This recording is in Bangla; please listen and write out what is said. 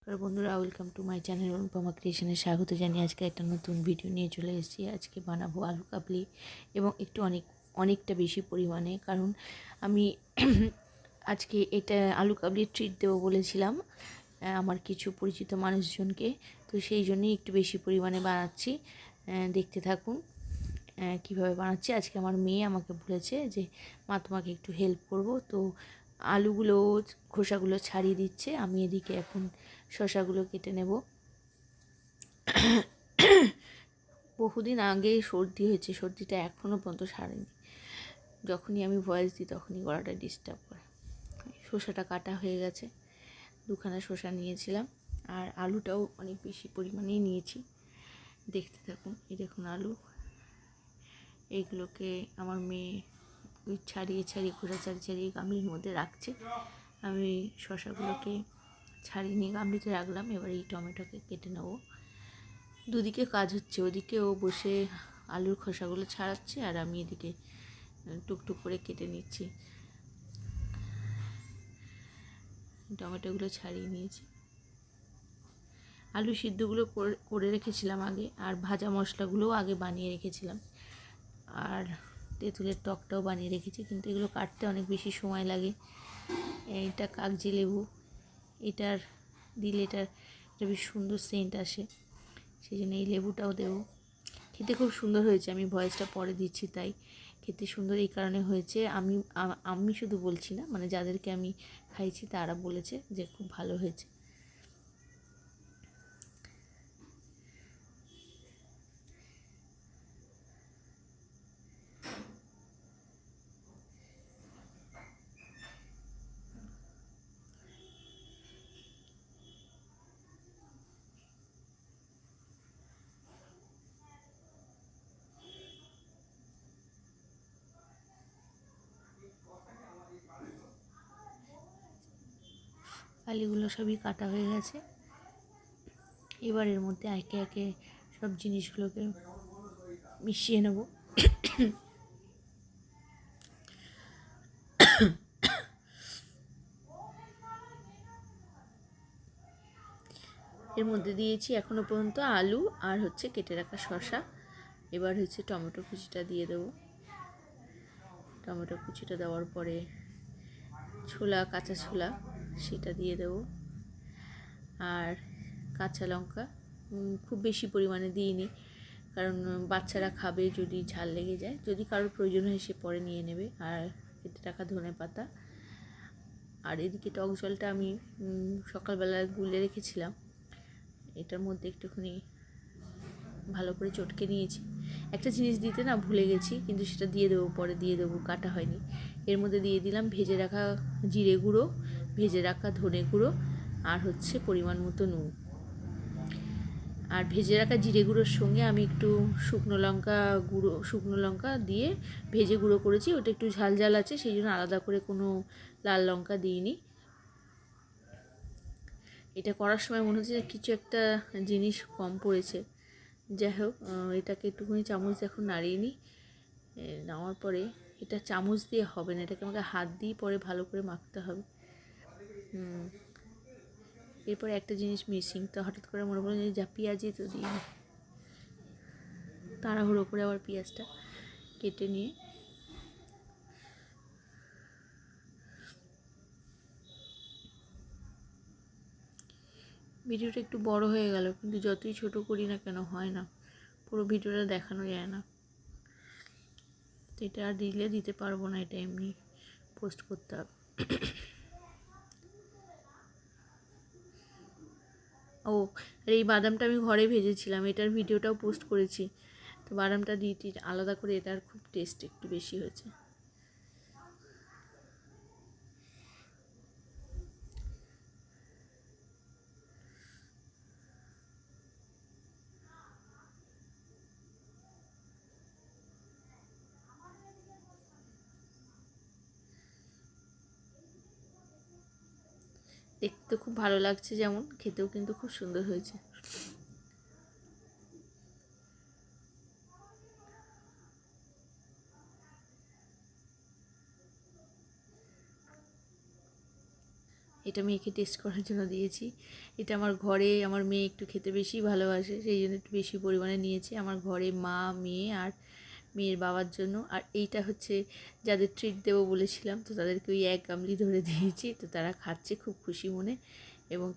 নমস্কার বন্ধুরা, welcome to my channel Anupama ক্রিয়েশনে স্বাগত জানিয়ে আজকে একটা নতুন ভিডিও নিয়ে চলে এসেছি। আজকে বানাবো আলু কাবলি এবং একটু অনেকটা বেশি পরিমাণে, কারণ আমি আজকে এটা আলু কাবলির ট্রিট দেবো বলেছিলাম আমার কিছু পরিচিত মানুষজনকে। তো সেই জন্যই একটু বেশি পরিমাণে বানাচ্ছি। দেখতে থাকুন কিভাবে বানাচ্ছি। আজকে আমার মেয়ে আমাকে বলেছে যে মা, তোমাকে একটু হেল্প করব। তো আলুগুলো খোসাগুলো ছাড়িয়ে দিচ্ছে, আমি এদিকে এখন শসাগুলো কেটে নেব। বহুদিন আগে সর্দি হয়েছে, সর্দিটা এখনও পর্যন্ত সারেনি। যখনই আমি ভয়েস দিই তখনই গলাটা ডিস্টার্ব করে। শসাটা কাটা হয়ে গেছে, দুখানা শসা নিয়েছিলাম, আর আলুটাও অনেক বেশি পরিমাণেই নিয়েছি। দেখতে থাকুন। এই দেখুন আলু, এইগুলোকে আমার মেয়ে ওই ছাড়িয়ে খোসা ছাড়িয়ে গামলির মধ্যে রাখছে। আমি শসাগুলোকে ছাড়িয়ে নিয়ে গামলিতে রাখলাম। এবার এই টমেটোকে কেটে নেব। দুদিকে কাজ হচ্ছে, ওদিকে ও বসে আলুর খোসাগুলো ছাড়াচ্ছে আর আমি এদিকে টুকটুক করে কেটে নিচ্ছি। টমেটোগুলো ছাড়িয়ে নিয়েছি। আলু সিদ্ধগুলো করে রেখেছিলাম আগে, আর ভাজা মশলাগুলোও আগে বানিয়ে রেখেছিলাম, আর তেঁতুলের টকটাও বানিয়ে রেখেছি, কিন্তু এগুলো কাটতে অনেক বেশি সময় লাগে। এটা কাগজি লেবু, এটার দিলে এটা বেশ সুন্দর সেন্ট আসে, সেই জন্য এই লেবুটাও দেবো। খেতে খুব সুন্দর হয়েছে, আমি ভয়েসটা পরে দিচ্ছি, তাই খেতে সুন্দর এই কারণে হয়েছে। আমি শুধু বলছি না, মানে যাদেরকে আমি খাইছি তারা বলেছে যে খুব ভালো হয়েছে। আলুগুলো সবই কাটা হয়ে গেছে। এবার এর মধ্যে একে একে সব জিনিসগুলোকে মিশিয়ে নেব। এর মধ্যে দিয়েছি এখনও পর্যন্ত আলু আর হচ্ছে কেটে রাখা শসা। এবার হচ্ছে টমেটো কুচিটা দিয়ে দেবো। টমেটো কুচিটা দেওয়ার পরে কাঁচা ছোলা সেটা দিয়ে দেবো, আর কাঁচা লঙ্কা খুব বেশি পরিমাণে দিইনি, কারণ বাচ্চারা খাবে, যদি ঝাল লেগে যায়, যদি কারোর প্রয়োজন হয় সে পরে নিয়ে নেবে। আর কেটে রাখা ধনে পাতা, আর এদিকে টক জলটা আমি সকালবেলা গুলে রেখেছিলাম, এটার মধ্যে একটুখানি ভালো করে চটকে নিয়েছি। একটা জিনিস দিতে না ভুলে গেছি, কিন্তু সেটা দিয়ে দেবো, পরে দিয়ে দেবো, কাটা হয়নি। এর মধ্যে দিয়ে দিলাম ভেজে রাখা জিরে গুঁড়ো, ভেজে রাখা ধনে গুঁড়ো, আর হচ্ছে পরিমাণ মতো নুন। আর ভেজে রাখা জিরে গুঁড়োর সঙ্গে আমি একটু শুকনো লঙ্কা দিয়ে ভেজে গুঁড়ো করেছি। ওটা একটু ঝাল ঝাল আছে, সেই জন্য আলাদা করে কোনো লাল লঙ্কা দিইনি। এটা করার সময় মনে হচ্ছে যে কিছু একটা জিনিস কম পড়েছে। যাই হোক, এটাকে একটুখানি চামচ এখন নাড়িয়ে নিই। নেওয়ার পরে এটা চামচ দিয়ে হবে না, এটাকে আমাকে হাত দিয়ে পরে ভালো করে মাখতে হবে। এরপরে একটা জিনিস মিসিং, তো হঠাৎ করে মনে পড়লো যে যা পেঁয়াজই তো দিই, তাড়াহুড়ো করে আবার পেঁয়াজটা কেটে নিয়ে ভিডিওটা একটু বড় হয়ে গেল, কিন্তু যতই ছোট করি না কেন হয় না, পুরো ভিডিওটা দেখানো যায় না। তো এটা আর দিতে পারবো না, এটা এমনি পোস্ট করতে হবে। ও, আর এই বাদামটা আমি ঘরে ভেজেছিলাম, এটার ভিডিওটাও পোস্ট করেছি। তো বাদামটা দিয়ে আলাদা করে, এটার খুব টেস্ট একটু বেশি হয়েছে। দেখতে খুব ভালো লাগছে, যেমন খেতেও কিন্তু খুব সুন্দর হয়েছে। এটা মেয়েকে টেস্ট করার জন্য দিয়েছি। এটা আমার ঘরে আমার মেয়ে একটু খেতে বেশি ভালোবাসে, সেই জন্য একটু বেশি পরিমাণে নিয়েছি আমার ঘরে মা, মেয়ে আর মেয়ের বাবার জন্য। আর এইটা হচ্ছে যাদের ট্রিট দেবো বলেছিলাম, তো তাদেরকে ওই এক গামলি ধরে দিয়েছি, তো তারা খাচ্ছে খুব খুশি মনে এবং